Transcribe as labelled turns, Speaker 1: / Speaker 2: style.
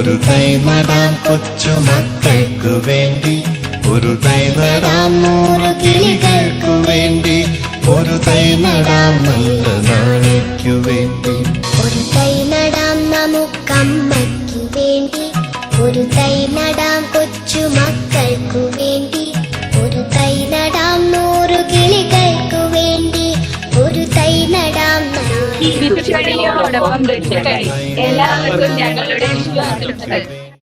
Speaker 1: ഒരു തൈ നടാം കൊച്ചുമക്കൾക്കു വേണ്ടി, ഒരു തൈ നടാം 100 കിളികൾക്കു വേണ്ടി, ഒരു തൈ നടാം നല്ല നാളേക്കു വേണ്ടി.
Speaker 2: ഒരു തൈ നടാം നമുക്കമ്മയ്ക്കു വേണ്ടി, ഒരു തൈ നടാം കൊച്ചുമക്കൾക്കു വേണ്ടി, ഒരു തൈ നടാം 100 കിളികൾക്കു വേണ്ടി, ഒരു തൈ നടാം
Speaker 3: ഈ വിത്തുകളിയോടൊപ്പം എല്ലാവർക്കും ഞങ്ങളുടെ വിശ്വാസങ്ങൾ.